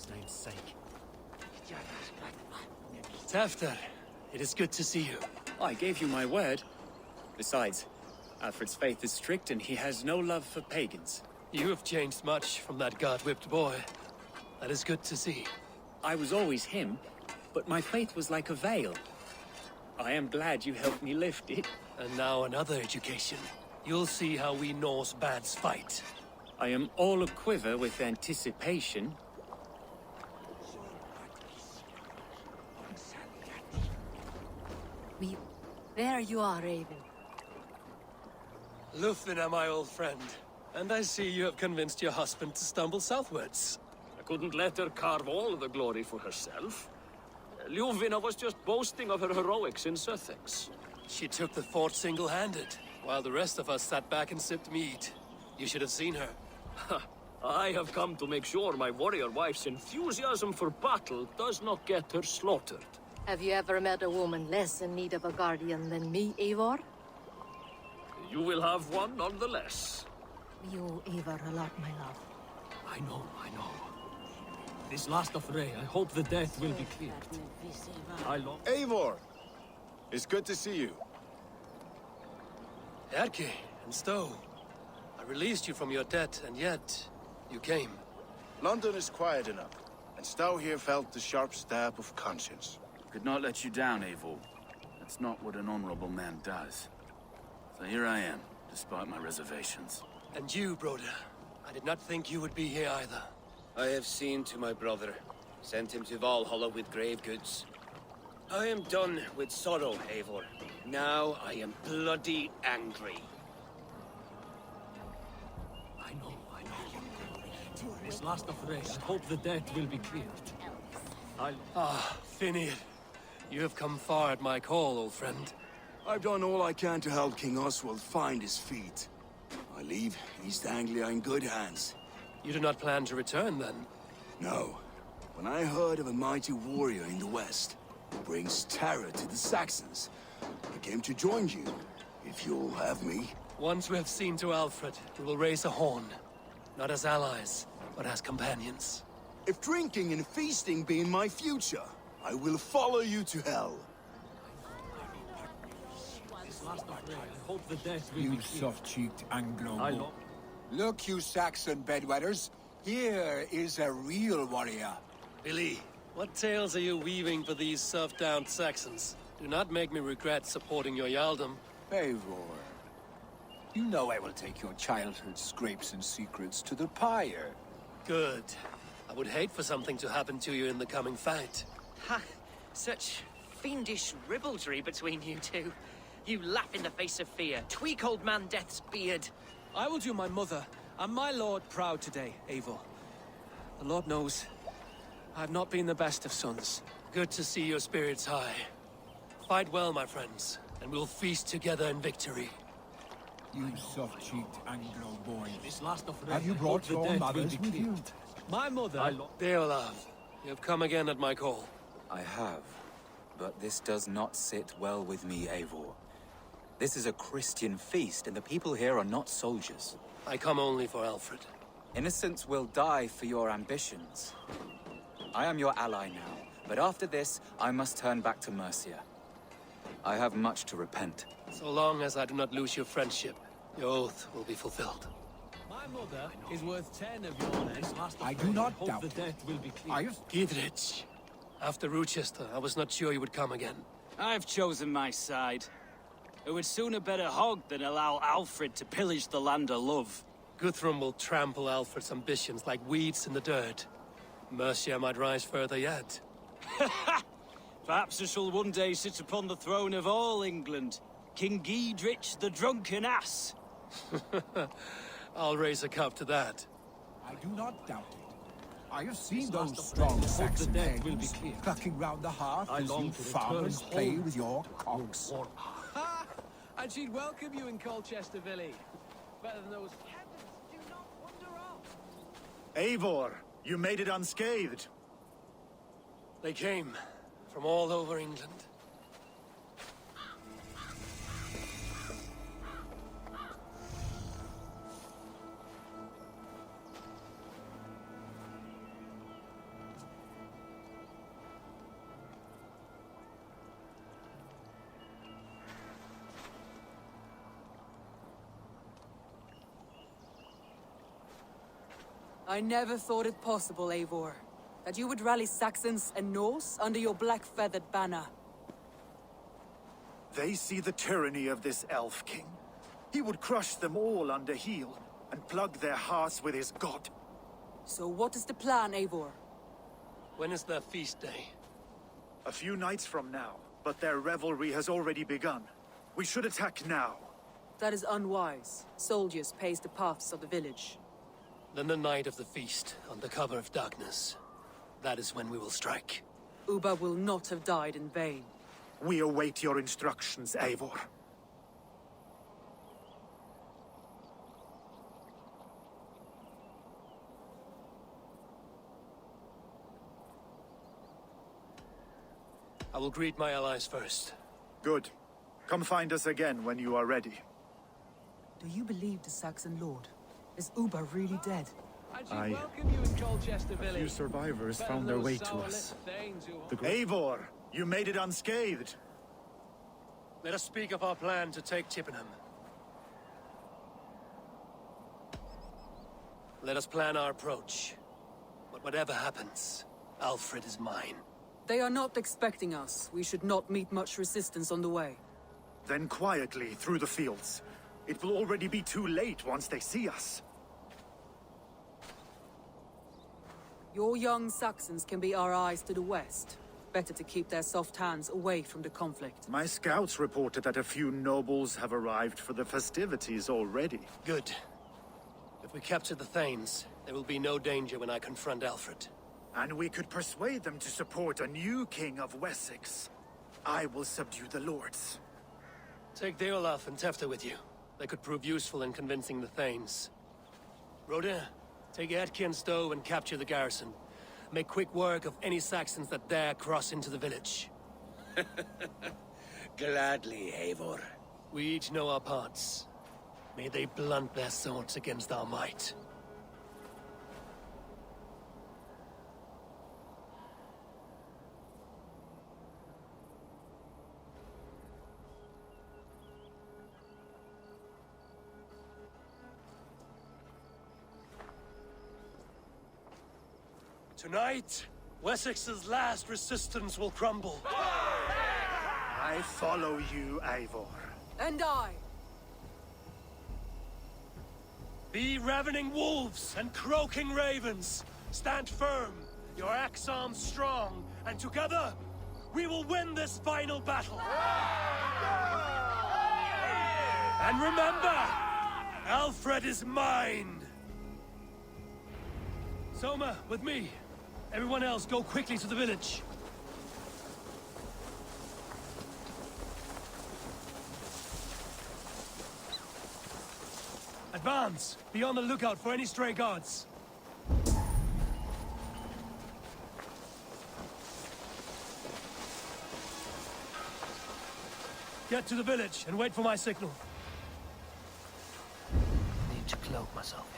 his name's sake. Tafter, it is good to see you. I gave you my word. Besides, Alfred's faith is strict and he has no love for pagans. You have changed much from that god-whipped boy. That is good to see. I was always him, but my faith was like a veil. I am glad you helped me lift it. And now another education. You'll see how we Norse bads fight. I am all aquiver with anticipation. There you are, Raven. Lufina, my old friend. And I see you have convinced your husband to stumble southwards. I couldn't let her carve all the glory for herself. Ljuvina was just boasting of her heroics in Sussex. She took the fort single-handed, while the rest of us sat back and sipped mead. You should have seen her. I have come to make sure my warrior wife's enthusiasm for battle does not get her slaughtered. Have you ever met a woman less in need of a guardian than me, Eivor? You will have one nonetheless. We owe Eivor a lot, my love. I know. This last affray, I hope the death will be cleared. Eivor! It's good to see you. Erke and Stowe. I released you from your debt, and yet you came. London is quiet enough, and Stowe here felt the sharp stab of conscience. Could not let you down, Eivor. That's not what an honorable man does. So here I am, despite my reservations. And you, Broder. I did not think you would be here either. I have seen to my brother. Sent him to Valhalla with grave goods. I am done with sorrow, Eivor. Now I am bloody angry. I know. This last affray, I hope the death will be cleared. Finir. You have come far at my call, old friend. I've done all I can to help King Oswald find his feet. I leave East Anglia in good hands. You do not plan to return, then? No. When I heard of a mighty warrior in the west who brings terror to the Saxons, I came to join you, if you'll have me. Once we have seen to Alfred, we will raise a horn. Not as allies, but as companions. If drinking and feasting be in my future, I will follow you to hell. This last affray, I hope the death will You be cleared. soft-cheeked Anglo. Look, you Saxon bedwetters. Here is a real warrior. Billy, what tales are you weaving for these soft-down Saxons? Do not make me regret supporting your Jarldom. Eivor. You know I will take your childhood scrapes and secrets to the pyre. Good. I would hate for something to happen to you in the coming fight. Ha! Such fiendish ribaldry between you two. You laugh in the face of fear. Tweak old man Death's beard. I will do my mother and my lord proud today, Eivor. The Lord knows, I've not been the best of sons. Good to see your spirits high. Fight well, my friends, and we'll feast together in victory. You soft-cheeked Anglo boy. This last affray, Have you I brought hope the your death will mothers be with you? cleared. My mother... Deolav, you have come again at my call. I have, but this does not sit well with me, Eivor. This is a Christian feast, and the people here are not soldiers. I come only for Alfred. Innocents will die for your ambitions. I am your ally now, but after this, I must turn back to Mercia. I have much to repent. So long as I do not lose your friendship, your oath will be fulfilled. My mother is worth 10 of your men. I do not Hope doubt the it. death will be cleared. Giedrich. After Rochester, I was not sure you would come again. I've chosen my side. It would sooner bet a hog than allow Alfred to pillage the land of love. Guthrum will trample Alfred's ambitions like weeds in the dirt. Mercia might rise further yet. Perhaps I shall one day sit upon the throne of all England. King Giedrich the drunken ass. I'll raise a cup to that. I do not doubt it. I have seen those strong Saxon maidens clucking round the hearth as you farmers play with your cocks. Ha! And she'd welcome you in Colchester, Billy. Better than those... Heavens, do not wander off! Eivor, you made it unscathed. They came from all over England. I never thought it possible, Eivor, that you would rally Saxons and Norse under your black-feathered banner. They see the tyranny of this elf king. He would crush them all under heel and plug their hearts with his god. So what is the plan, Eivor? When is their feast day? A few nights from now, but their revelry has already begun. We should attack now. That is unwise. Soldiers pace the paths of the village. Then the night of the feast, under cover of darkness. That is when we will strike. Uba will not have died in vain. We await your instructions, Eivor. I will greet my allies first. Good. Come find us again when you are ready. Do you believe the Saxon lord? Is Uba really dead? I welcome you in Colchester A few village. survivors found their way to us. Eivor, you made it unscathed. Let us speak of our plan to take Chippenham. Let us plan our approach. But whatever happens, Alfred is mine. They are not expecting us. We should not meet much resistance on the way. Then quietly through the fields. It will already be too late once they see us. Your young Saxons can be our eyes to the west. Better to keep their soft hands away from the conflict. My scouts reported that a few nobles have arrived for the festivities already. Good. If we capture the Thanes, there will be no danger when I confront Alfred. And we could persuade them to support a new king of Wessex. I will subdue the lords. Take Deolaf and Tefta with you. They could prove useful in convincing the Thanes. Rodin, take Etki and Stowe and capture the garrison. Make quick work of any Saxons that dare cross into the village. Gladly, Eivor. We each know our parts. May they blunt their swords against our might. Tonight, Wessex's last resistance will crumble. I follow you, Eivor. And I! Be ravening wolves and croaking ravens. Stand firm, your axe arms strong, and together, we will win this final battle. And remember, Alfred is mine. Soma, with me. Everyone else, go quickly to the village. Advance! Be on the lookout for any stray guards. Get to the village and wait for my signal. I need to cloak myself here.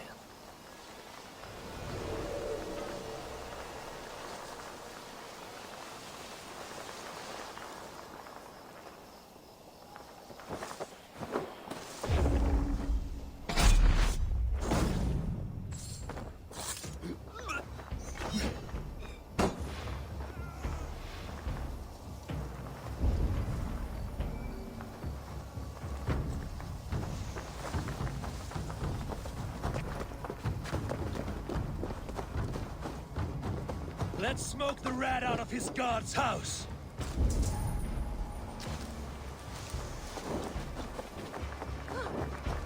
Let's smoke the rat out of his guard's house.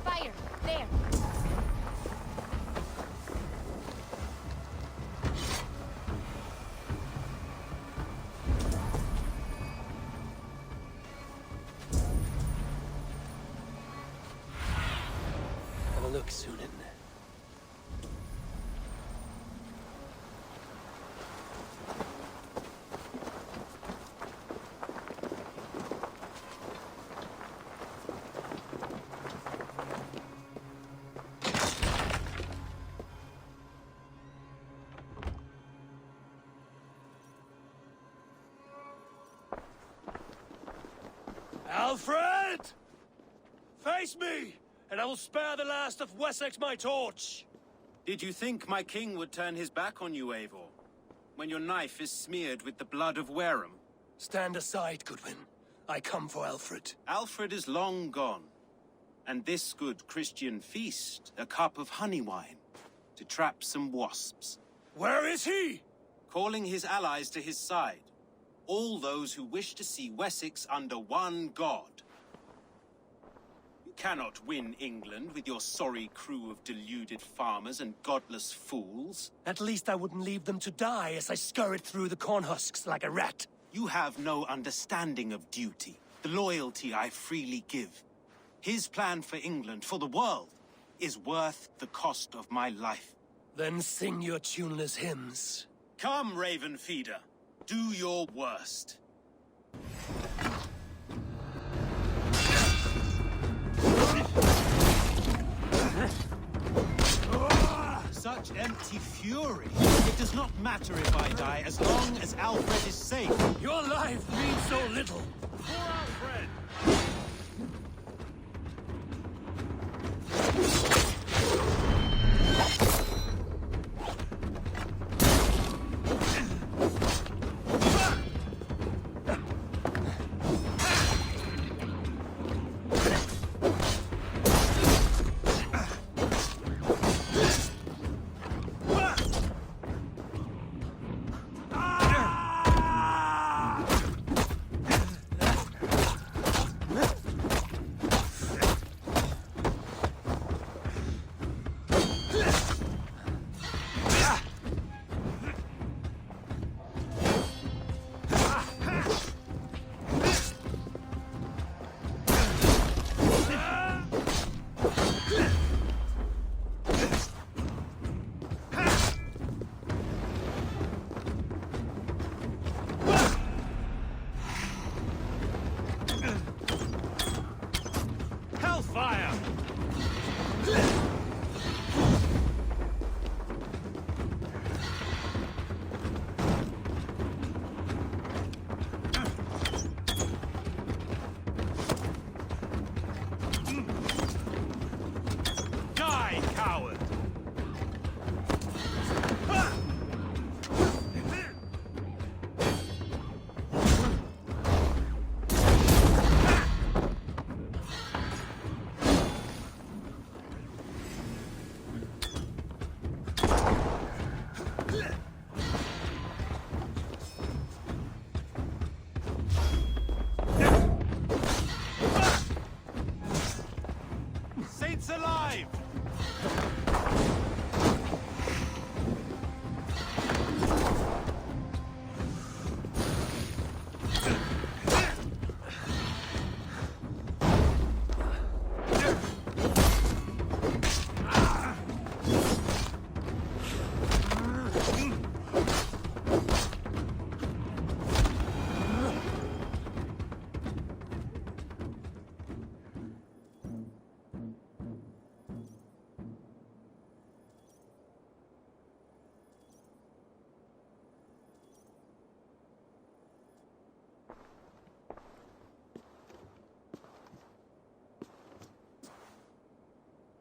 Fire! There! Have a look, Sunan. Alfred! Face me, and I will spare the last of Wessex my torch. Did you think my king would turn his back on you, Eivor? When your knife is smeared with the blood of Wareham? Stand aside, Goodwin. I come for Alfred. Alfred is long gone. And this good Christian feast, a cup of honey wine, to trap some wasps. Where is he? Calling his allies to his side. All those who wish to see Wessex under one god. You cannot win England with your sorry crew of deluded farmers and godless fools. At least I wouldn't leave them to die as I scurried through the corn husks like a rat. You have no understanding of duty, the loyalty I freely give. His plan for England, for the world, is worth the cost of my life. Then sing your tuneless hymns. Come, Raven Feeder. Do your worst. Such empty fury. It does not matter if I die, as long as Alfred is safe. Your life means so little. Poor Alfred!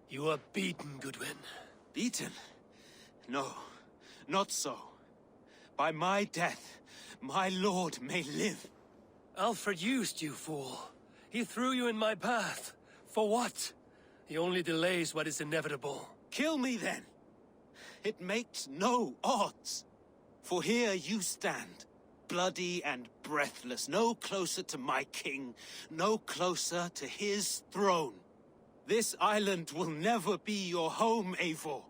You are beaten, Goodwin. Beaten? No, not so. By my death, my lord may live. Alfred used you, fool. He threw you in my path. For what? He only delays what is inevitable. Kill me then. It makes no odds. For here you stand, bloody and breathless, no closer to my king, no closer to his throne. This island will never be your home, Eivor.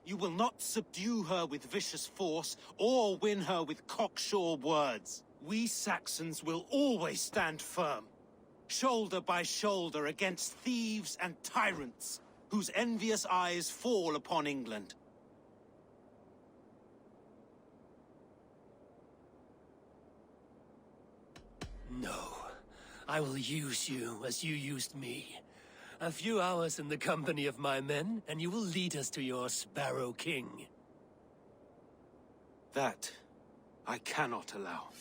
You will not subdue her with vicious force, or win her with cocksure words. We Saxons will always stand firm, shoulder by shoulder against thieves and tyrants, whose envious eyes fall upon England. No. I will use you as you used me. A few hours in the company of my men, and you will lead us to your Sparrow King. That I cannot allow.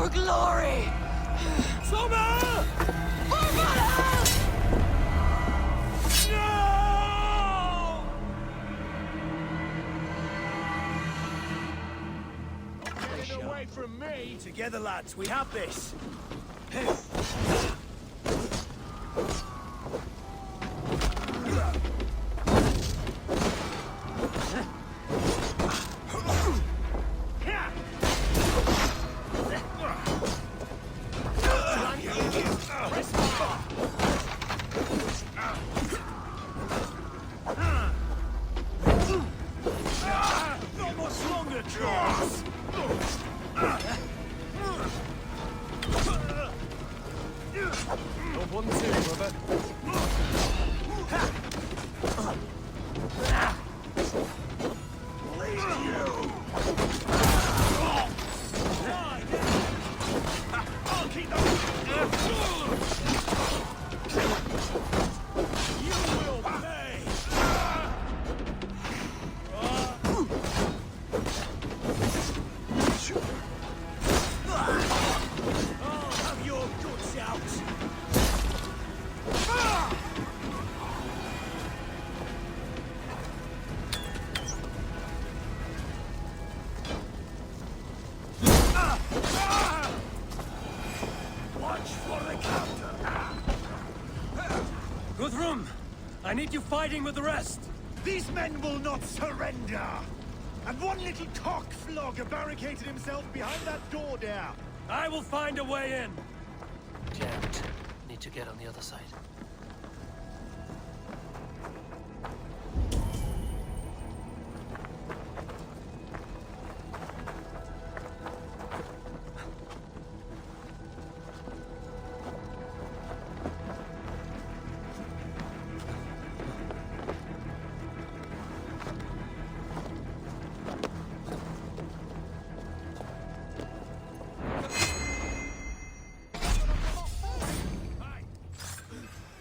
For glory! Summer! For Valhalla! Get away from me! Together, lads, we have this. Not much longer, Charles! No one too, brother. I'll keep them. You will pay. I'll have your guts out. Watch for the counter. Guthrum, I need you fighting with the rest. These men will not surrender! And one little cockflogger barricaded himself behind that door there. I will find a way in. Jammed. Need to get on the other side.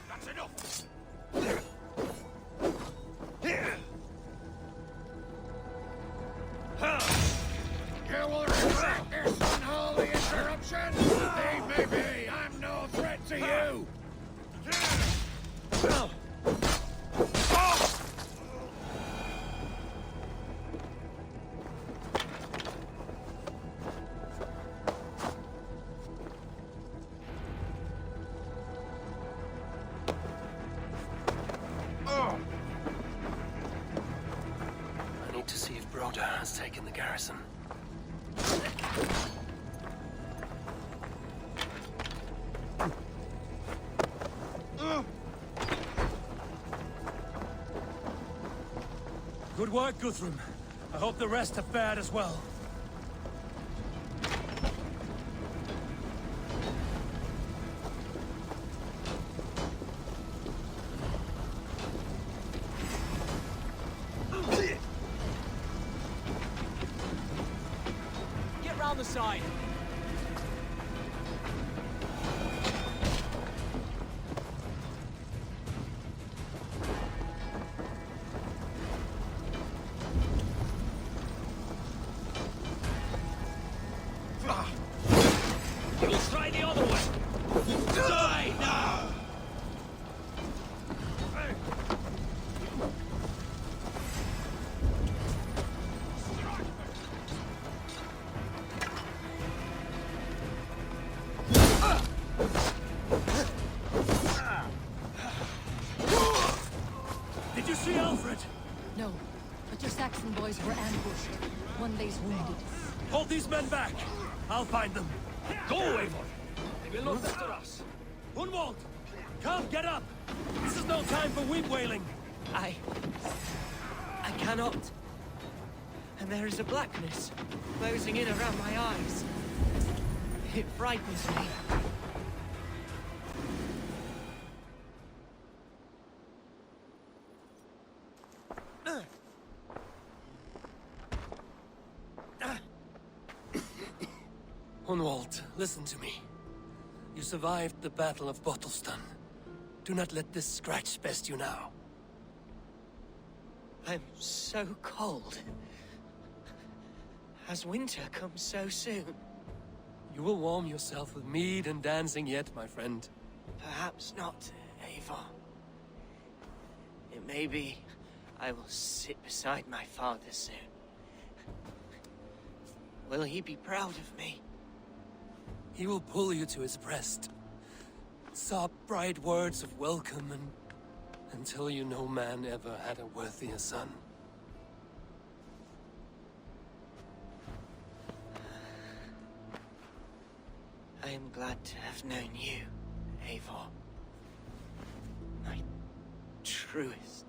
That's enough. You will regret this unholy interruption! Leave me be! I'm no threat to you! I need to see if Broda has taken the garrison. Good work, Guthrum. I hope the rest have fared as well. Get round the side. You'll try the other way. Die now! Did you see Alfred? No, but your Saxon boys were ambushed. One lays wounded. Hold these men back. I'll find them. Go, Eivor! They will not enter us. Gunwald! Come, get up! This is no time for weep wailing. I cannot. And there is a blackness closing in around my eyes. It frightens me. Hunwald, listen to me. You survived the Battle of Bottleston. Do not let this scratch best you now. I'm so cold. Has winter come so soon? You will warm yourself with mead and dancing yet, my friend. Perhaps not, Eivor. It may be I will sit beside my father soon. Will he be proud of me? He will pull you to his breast, sob bright words of welcome, and until you no man ever had a worthier son. I am glad to have known you, Eivor. My truest.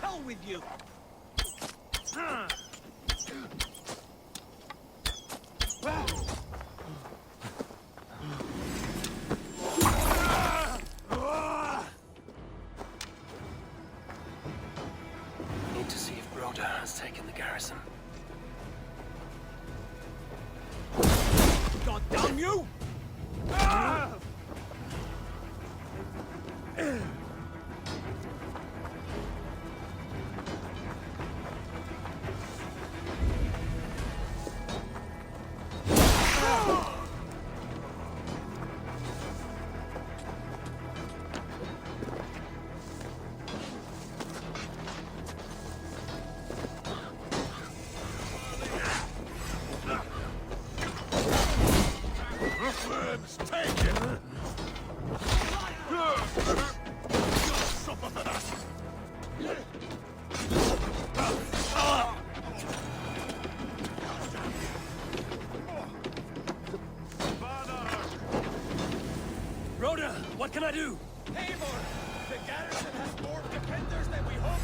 Hell with you! Need to see if Broda has taken the garrison. God damn you! Rhoda, what can I do? Eivor! The garrison has more defenders than we hoped!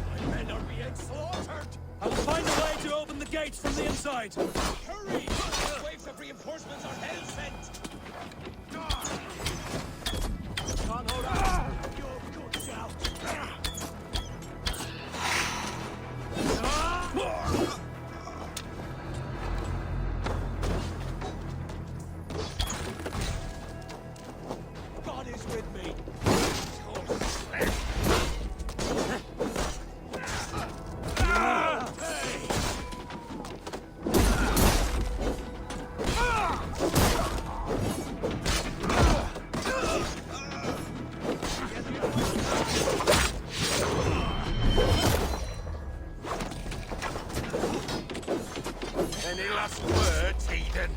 My men are being slaughtered! I will find a way to open the gates from the inside. Hurry! Waves of reinforcements are hell-sent! Can't hold out. You're good shout. God is with me! Any last words, Eden?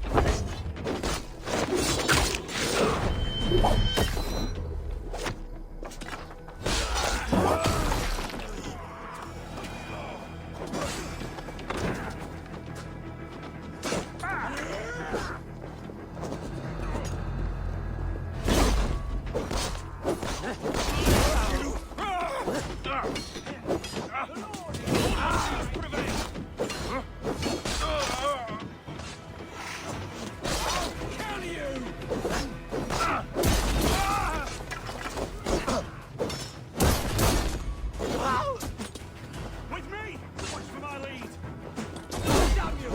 With me! Watch for my lead! Damn you!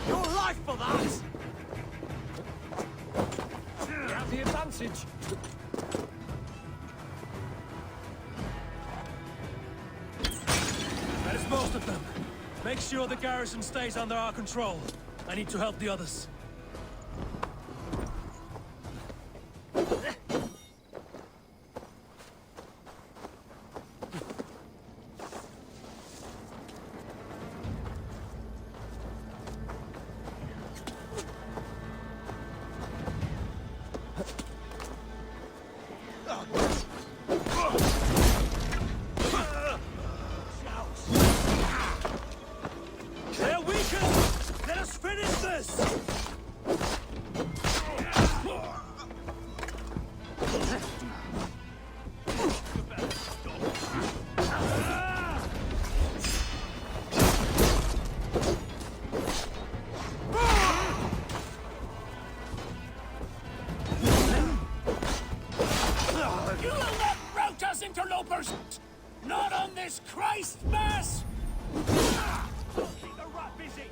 Your life for that! We have the advantage! That is most of them. Make sure the garrison stays under our control. I need to help the others. They're weakened! Let us finish this! You will not rout us, interlopers! Not on this Christ Mass! Keep the rat busy!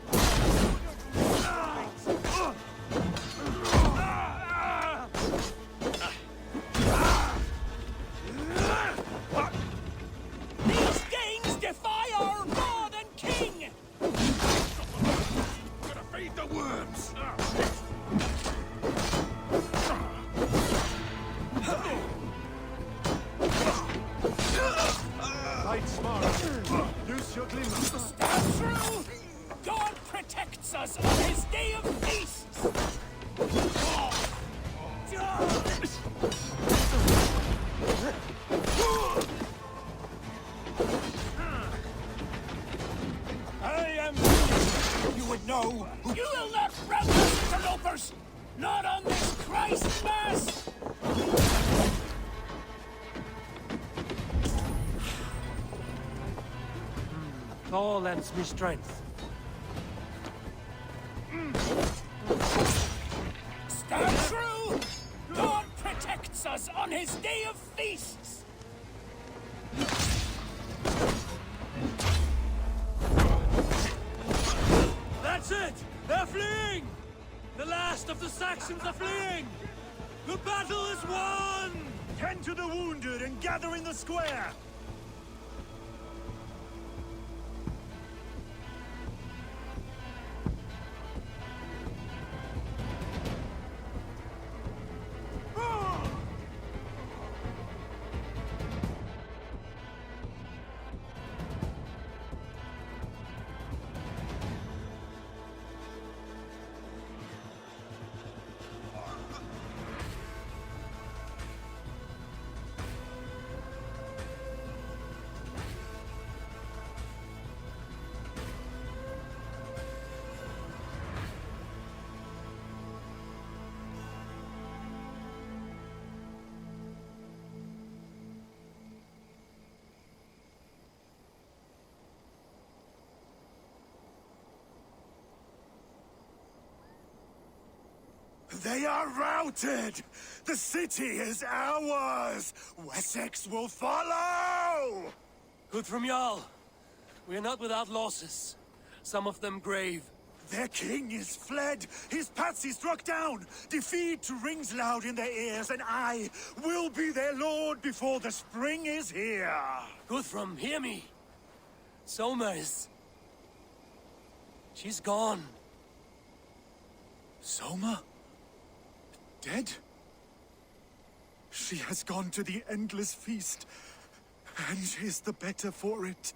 These Danes defy our God and King! Gonna feed the worms! Fight smart. Use your glimmer. Stand true! God protects us on his day of feasts! I am... You would know. You will not rout us, interlopers! Not on this Christ Mass! Thor lends me strength. Stand true! God protects us on his day of feasts! That's it! They're fleeing! The last of the Saxons are fleeing! The battle is won! Tend to the wounded and gather in the square! They are routed! The city is ours! Wessex will follow! Good from Jarl. We are not without losses. Some of them grave. Their king is fled! His patsy struck down! Defeat rings loud in their ears, and I will be their lord before the spring is here! Guthrum, hear me. Soma is... She's gone. Soma? Dead? She has gone to the endless feast, and is the better for it.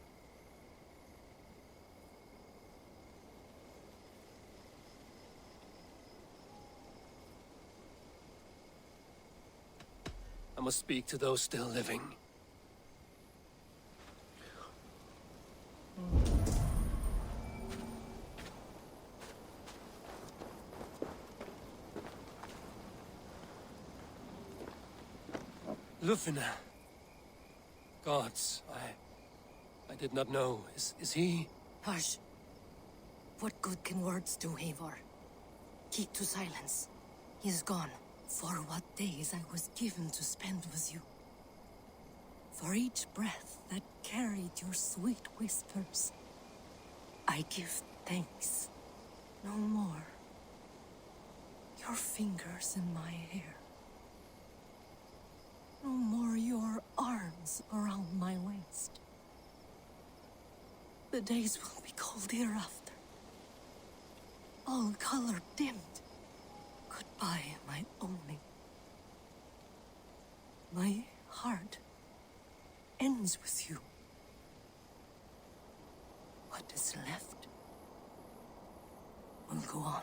I must speak to those still living. Lufina. Gods, I did not know. Is he? Hush. What good can words do, Eivor? Keep to silence. He is gone. For what days I was given to spend with you. For each breath that carried your sweet whispers. I give thanks. No more. Your fingers in my hair. No more your arms around my waist. The days will be cold hereafter. All color dimmed. Goodbye, my only. My heart ends with you. What is left will go on.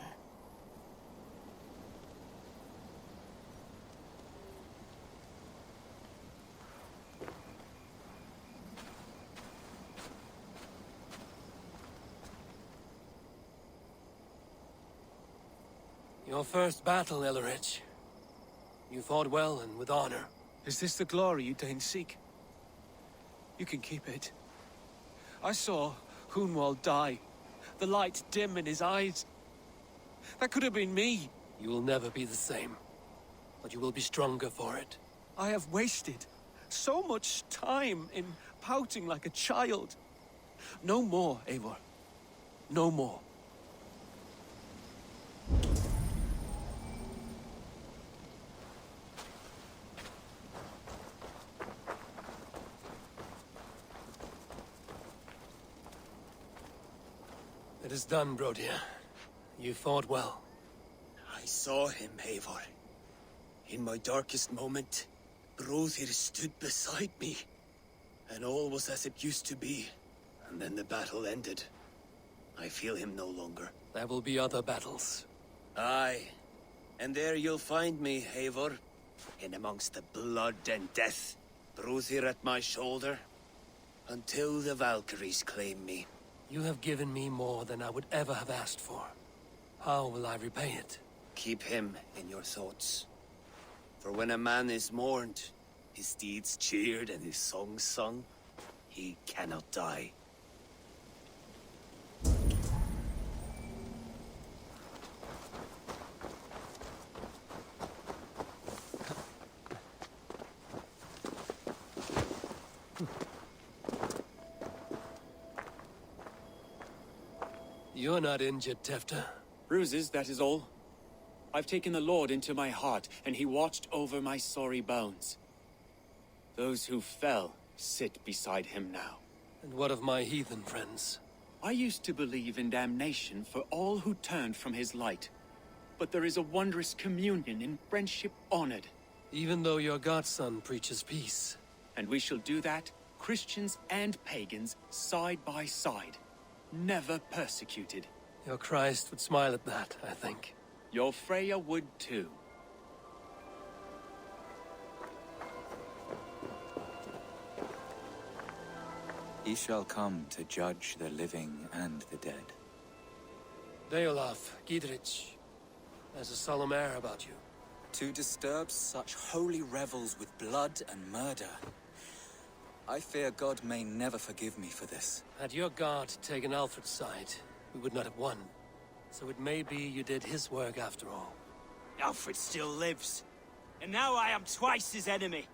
Your first battle, Ellerich. You fought well and with honor. Is this the glory you deign seek? You can keep it. I saw Hunwald die. The light dim in his eyes. That could have been me. You will never be the same. But you will be stronger for it. I have wasted so much time in pouting like a child. No more, Eivor. No more. It is done, Brodir. You fought well. I saw him, Eivor. In my darkest moment, Brodir stood beside me. And all was as it used to be. And then the battle ended. I feel him no longer. There will be other battles. Aye. And there you'll find me, Eivor. In amongst the blood and death. Brodir at my shoulder. Until the Valkyries claim me. You have given me more than I would ever have asked for. How will I repay it? Keep him in your thoughts. For when a man is mourned, his deeds cheered and his songs sung, he cannot die. You're not injured, Tefta. Bruises, that is all. I've taken the Lord into my heart, and he watched over my sorry bones. Those who fell sit beside him now. And what of my heathen friends? I used to believe in damnation for all who turned from his light. But there is a wondrous communion in friendship honored. Even though your godson preaches peace. And we shall do that, Christians and pagans, side by side. Never persecuted. Your Christ would smile at that, I think. Your Freya would too. He shall come to judge the living and the dead. Deolaf, Gidrich, there's a solemn air about you. To disturb such holy revels with blood and murder. I fear God may never forgive me for this. Had your God taken Alfred's side, we would not have won. So it may be you did his work after all. Alfred still lives. And now I am twice his enemy.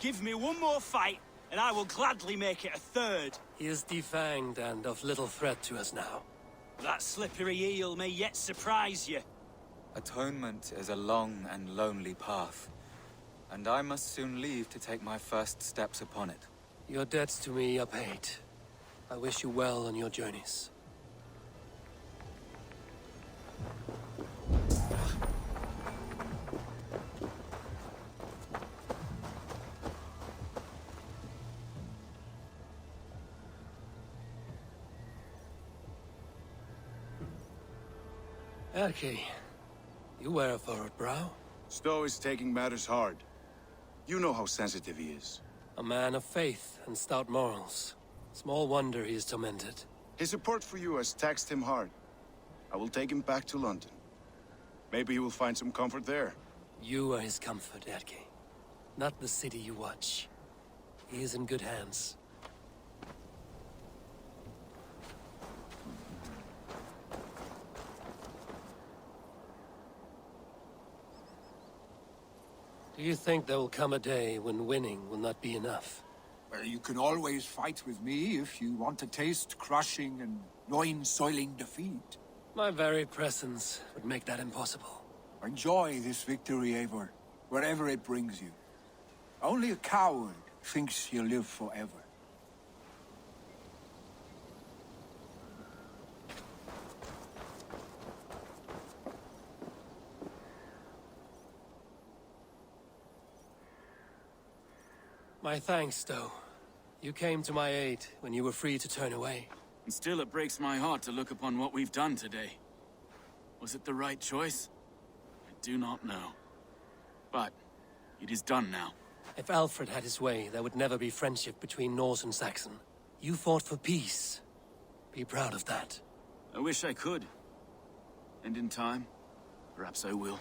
Give me one more fight, and I will gladly make it a third. He is defanged and of little threat to us now. That slippery eel may yet surprise you. Atonement is a long and lonely path, and I must soon leave to take my first steps upon it. Your debts to me are paid. I wish you well on your journeys. Erki, you wear a furrowed brow. Stowe is taking matters hard. You know how sensitive he is. A man of faith and stout morals. Small wonder he is tormented. His support for you has taxed him hard. I will take him back to London. Maybe he will find some comfort there. You are his comfort, Erki. Not the city you watch. He is in good hands. Do you think there will come a day when winning will not be enough? Well, you can always fight with me if you want to taste crushing and loin-soiling defeat. My very presence would make that impossible. Enjoy this victory, Eivor, wherever it brings you. Only a coward thinks he'll live forever. My thanks, Stowe. You came to my aid when you were free to turn away. And still it breaks my heart to look upon what we've done today. Was it the right choice? I do not know. But it is done now. If Alfred had his way, there would never be friendship between Norse and Saxon. You fought for peace. Be proud of that. I wish I could. And in time, perhaps I will.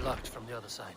blocked from the other side.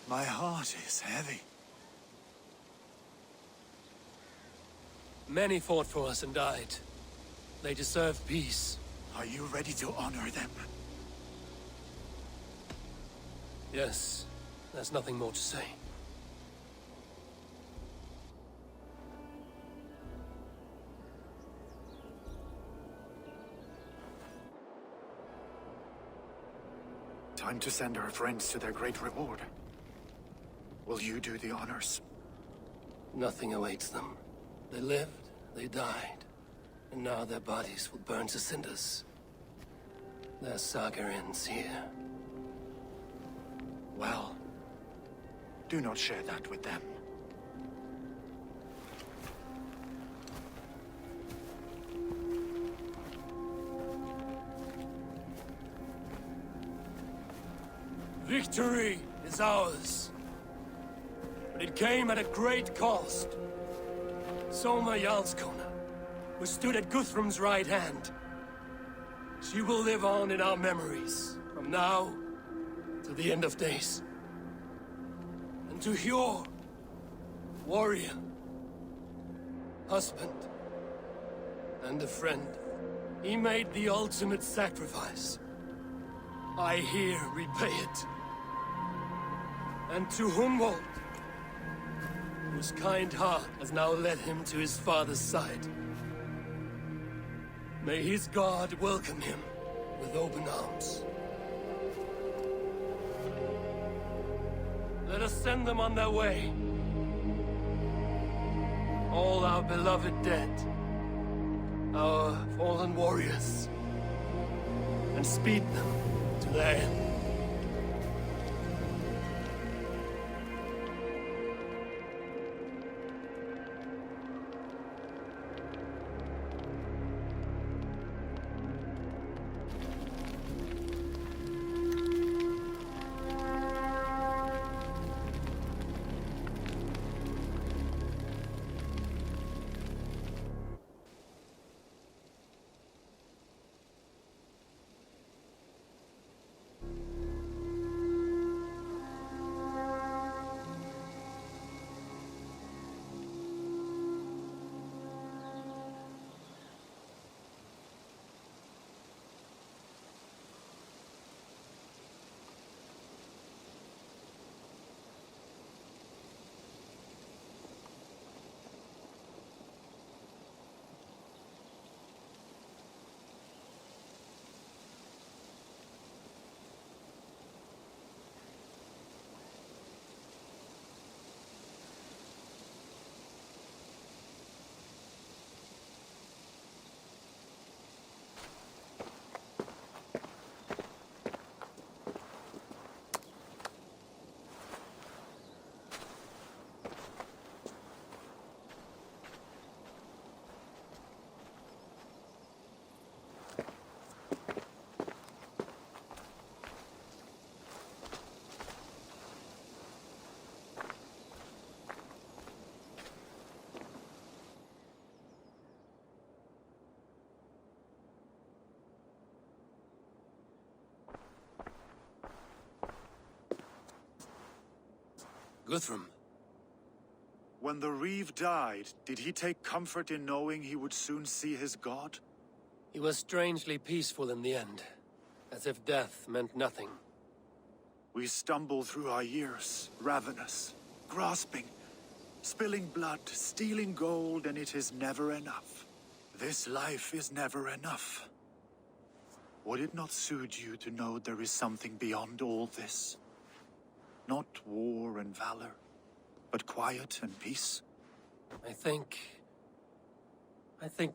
My heart is heavy. Many fought for us and died. They deserve peace. Are you ready to honor them? Yes, there's nothing more to say. Time to send our friends to their great reward. Will you do the honors? Nothing awaits them. They lived, they died, and now their bodies will burn to cinders. Their saga ends here. Well, do not share that with them. Victory is ours. But it came at a great cost. Soma Jarlskona, who stood at Guthrum's right hand. She will live on in our memories, from now to the end of days. And to Hjor, warrior, husband, and a friend, he made the ultimate sacrifice. I here repay it. And to Hunwald, whose kind heart has now led him to his father's side. May his God welcome him with open arms. Let us send them on their way. All our beloved dead, our fallen warriors, and speed them to their end. Guthrum. When the Reeve died, did he take comfort in knowing he would soon see his god? He was strangely peaceful in the end, as if death meant nothing. We stumble through our years, ravenous, grasping, spilling blood, stealing gold, and it is never enough. This life is never enough. Would it not suit you to know there is something beyond all this? Not war and valor, but quiet and peace? I think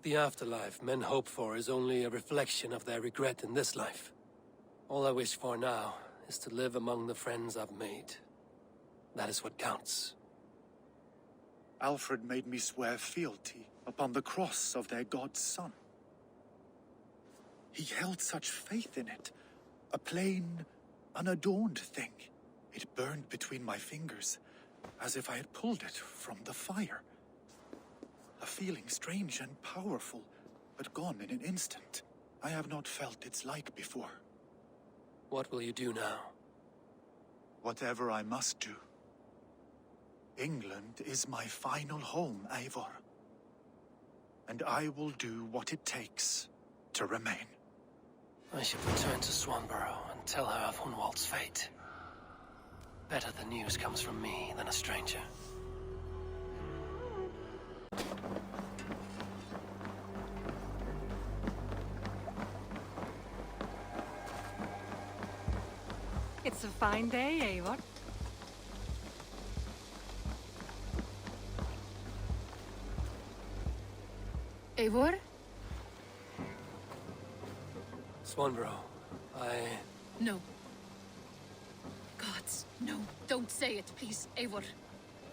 the afterlife men hope for is only a reflection of their regret in this life. All I wish for now is to live among the friends I've made. That is what counts. Alfred made me swear fealty upon the cross of their god's son. He held such faith in it, a plain, unadorned thing. It burned between my fingers, as if I had pulled it from the fire. A feeling strange and powerful, but gone in an instant. I have not felt its like before. What will you do now? Whatever I must do. England is my final home, Eivor. And I will do what it takes to remain. I should return to Swanborough and tell her of Hunwald's fate. Better the news comes from me than a stranger. It's a fine day, Eivor. Eivor? Swanborough, No. Gods, no. Don't say it, please, Eivor.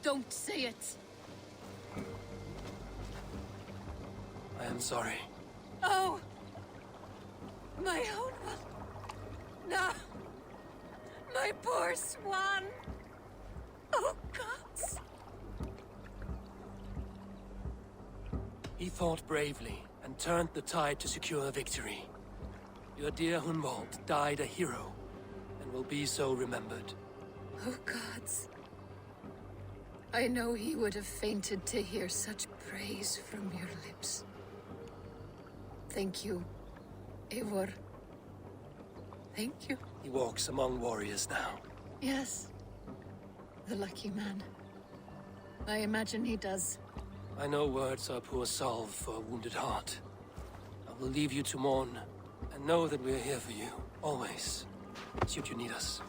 Don't say it. I am sorry. Oh! My own one. No! My poor swan! Oh, gods! He fought bravely and turned the tide to secure a victory. Your dear Hunwald died a hero, and will be so remembered. Oh, gods. I know he would have fainted to hear such praise from your lips. Thank you, Eivor. Thank you. He walks among warriors now. Yes. The lucky man. I imagine he does. I know words are poor salve for a wounded heart. I will leave you to mourn, and know that we are here for you, always, should you need us.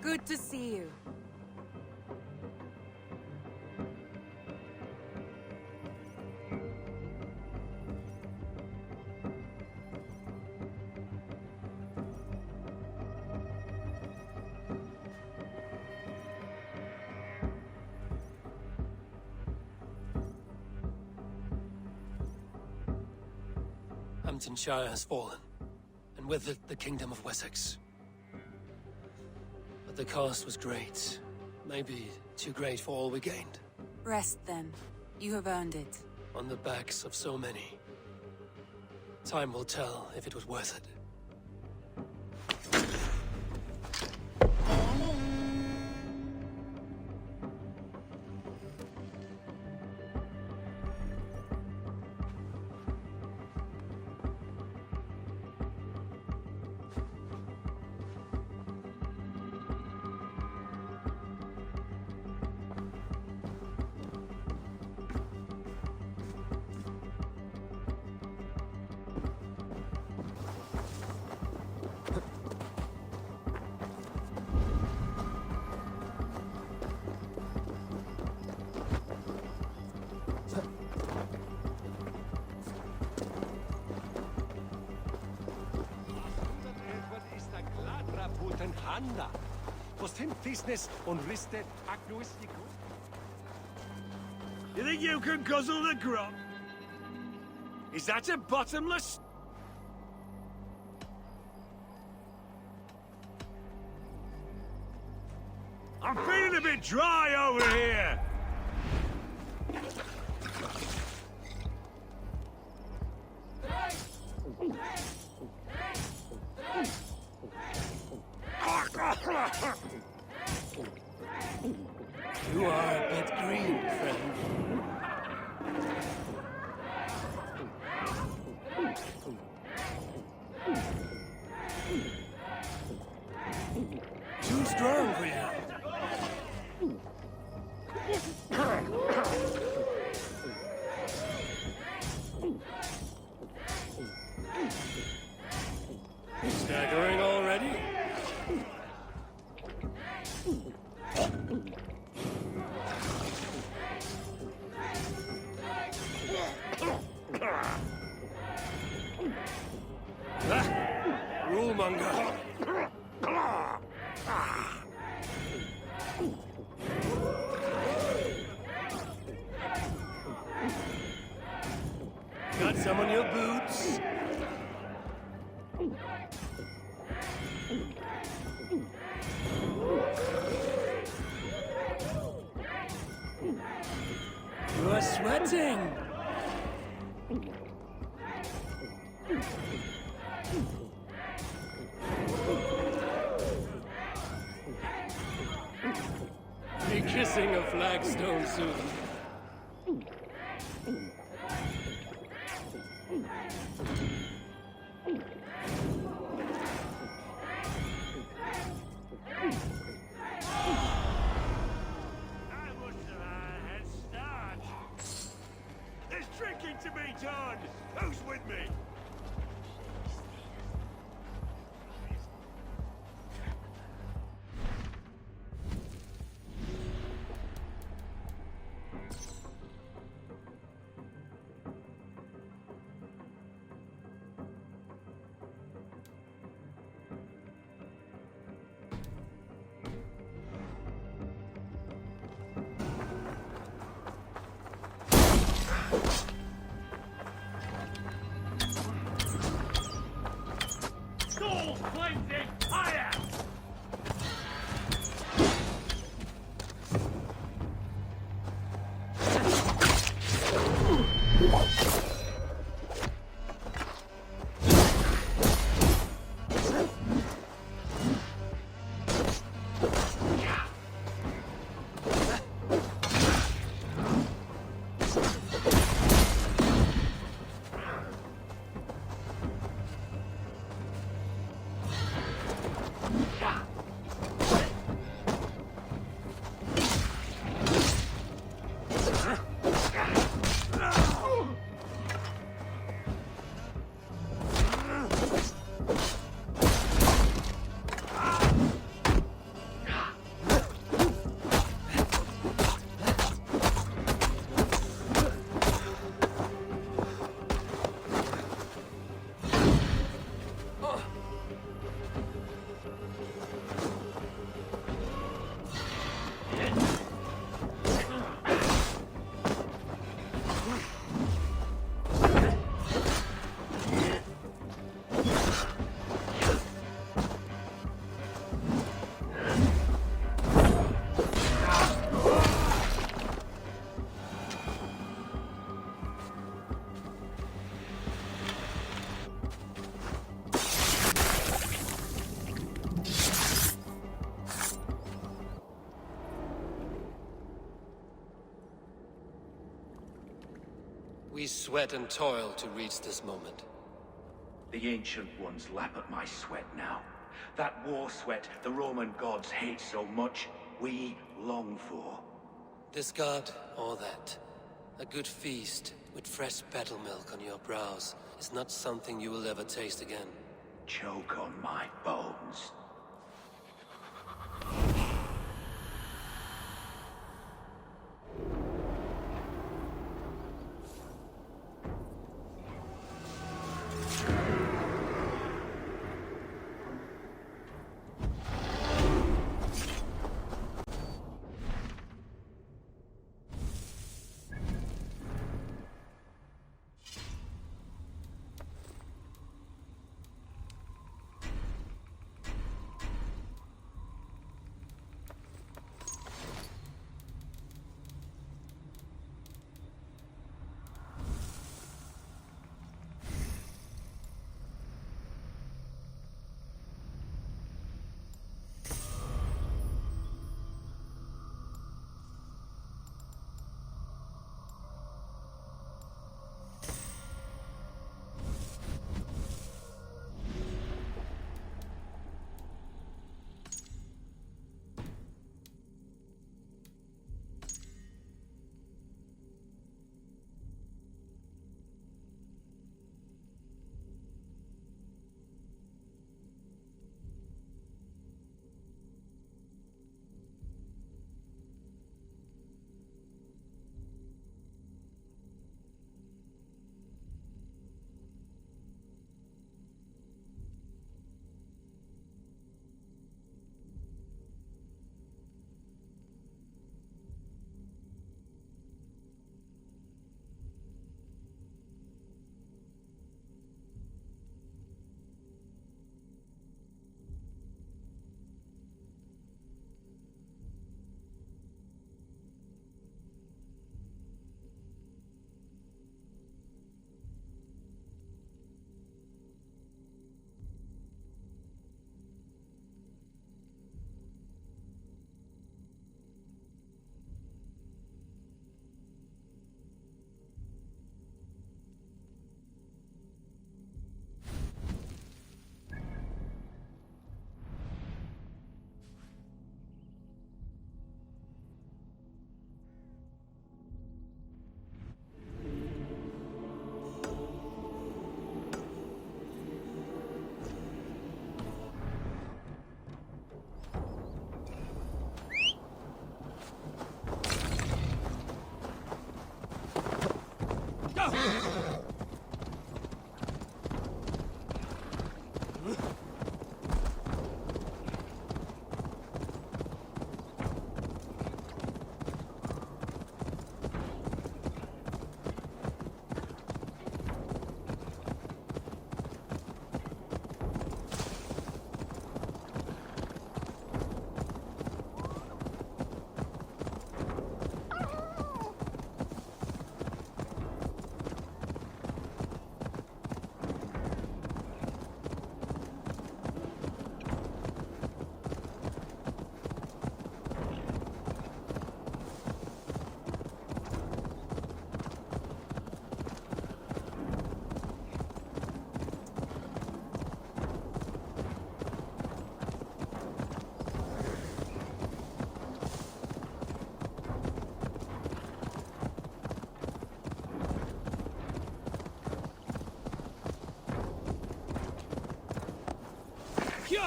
Good to see you. Hamptonshire has fallen, and with it the Kingdom of Wessex. But the cost was great. Maybe too great for all we gained. Rest then. You have earned it. On the backs of so many. Time will tell if it was worth it. Anda. Post him business on risted agnoistico. You think you can guzzle the grot? Is that a bottomless? I'm feeling a bit dry over here. You are a bit green, friend. Too strong for you. Staggering already? Rulemonger. Got some on your boots? You are sweating! Be kissing a flagstone soon. There's drinking to be done! Who's with me? Soul cleansing fire! We sweat and toil to reach this moment. The Ancient Ones lap at my sweat now. That war sweat the Roman gods hate so much, we long for. This god, or that. A good feast with fresh battle milk on your brows is not something you will ever taste again. Choke on my bones.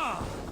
Ah!